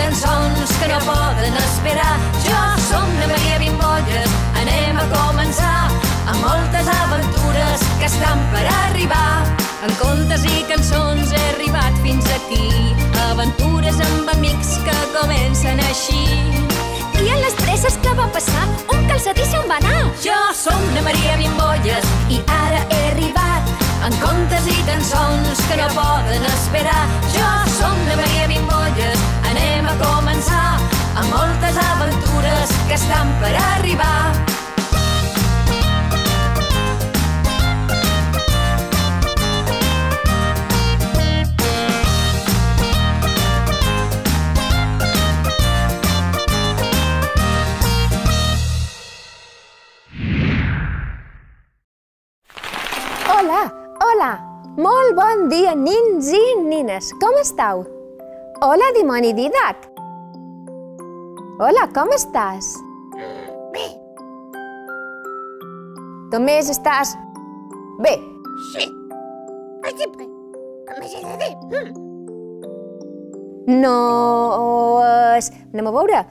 cançons que no poden esperar. Jo som la Maria Bimbolles, anem a començar amb moltes aventures que estan per arribar. En contes i cançons he arribat fins aquí, aventures amb amics que comencen així. I en les presses que va passar, un calçadís on va anar. Jo som la Maria Bimbolles i ara he arribat en contes i cançons que no poden esperar. Jo som la Maria Bimbolles, anem a començar amb moltes aventures que estan per arribar. Hola, molt bon dia, nins i nines. Com estàu? Hola, dimoni Didac. Hola, com estàs? Bé. Només estàs bé? Sí. Per exemple, com he de dir? No és... Anem a veure.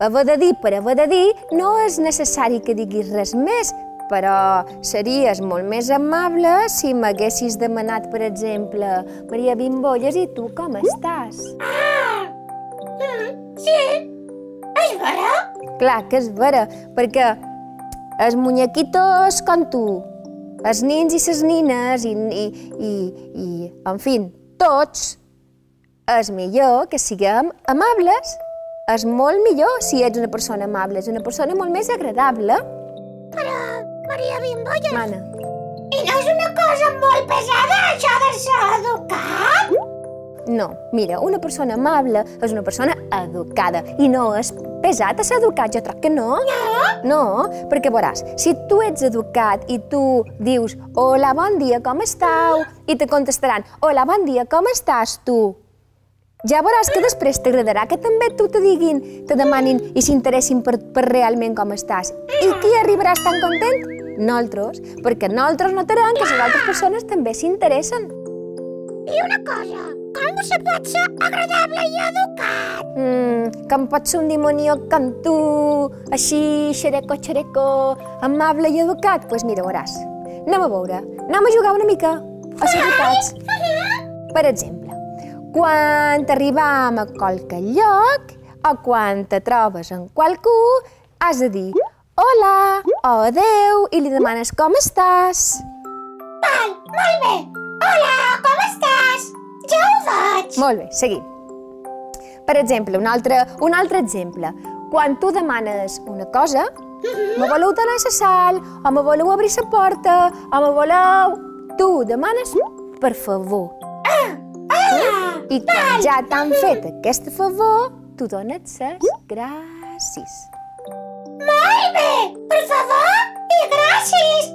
Haver de dir per haver de dir no és necessari que diguis res més, però series molt més amable si m'haguessis demanat, per exemple, Maria Bimbolles, i tu com estàs? Sí, és vera? Clar que és vera, perquè els muñequitos com tu, els nins i les nines, en fi, tots, és millor que siguem amables. És molt millor si ets una persona amable, és una persona molt més agradable. Però, Maria Bimbolles... Mana. I no és una cosa molt pesada, això de ser educat? No, mira, una persona amable és una persona educada i no és pesat a ser educat, jo crec que no. No? No, perquè veuràs, si tu ets educat i tu dius «Hola, bon dia, com estàu?» i te contestaran «Hola, bon dia, com estàs tu?» Ja veuràs que després t'agradarà que també tu te diguin, te demanin i s'interessin per realment com estàs. I qui arribaràs tan content? Nosaltres, perquè nosaltres notarem que les altres persones també s'interessen. I una cosa, com se pot ser agradable i educat? Com pot ser un dimonió com tu, així, xereco, amable i educat? Doncs mira, veuràs. Anem a veure, anem a jugar una mica a ser educats. Per exemple, quan t'arribam a qualque lloc o quan te trobes amb qualcú, has de dir hola o adeu i li demanes com estàs. Val, molt bé. Hola, com estàs? Ja ho faig. Molt bé, seguim. Per exemple, un altre exemple. Quan tu demanes una cosa, me voleu donar la sal, o me voleu obrir la porta, o me voleu... Tu demanes per favor. I quan ja t'han fet aquest favor, tu dones les gràcies. Molt bé! Per favor i gràcies!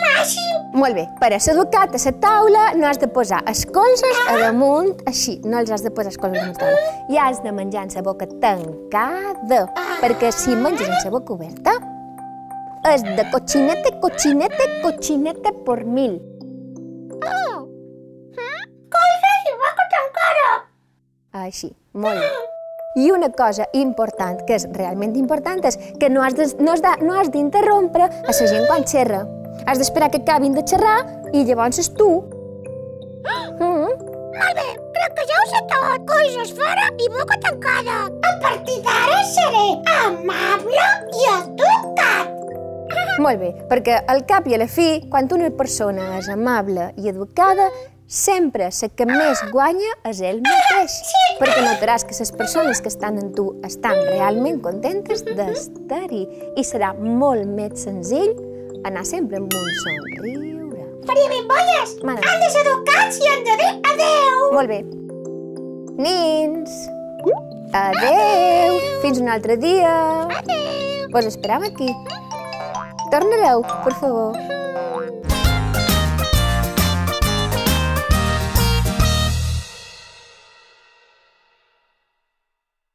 Màxim! Molt bé, per a ser educat a la taula no has de posar els colzes a damunt, així, no els has de posar els colzes a la taula. I has de menjar amb la boca tancada, perquè si menges amb la boca oberta, és de cochinete, cochinete, cochinete por mil. Colzes i boca tancada! Així, molt bé. I una cosa important, que és realment important, és que no has d'interrompre a la gent quan xerra. Has d'esperar que acabin de xerrar i llavors és tu. Molt bé, crec que ja ho sé tot. Colzes fora i boca tancada. A partir d'ara seré amable i educat. Molt bé, perquè al cap i a la fi, quan una persona és amable i educada, sempre la que més guanya és ell mateix, perquè notaràs que les persones que estan amb tu estan realment contentes d'estar-hi i serà molt més senzill anar sempre amb un somriure. Maria Bimbolles, han de ser educats i han de dir adeu. Molt bé. Nins, adeu. Fins un altre dia. Adeu. Pues esperam aquí. Tornareu, per favor.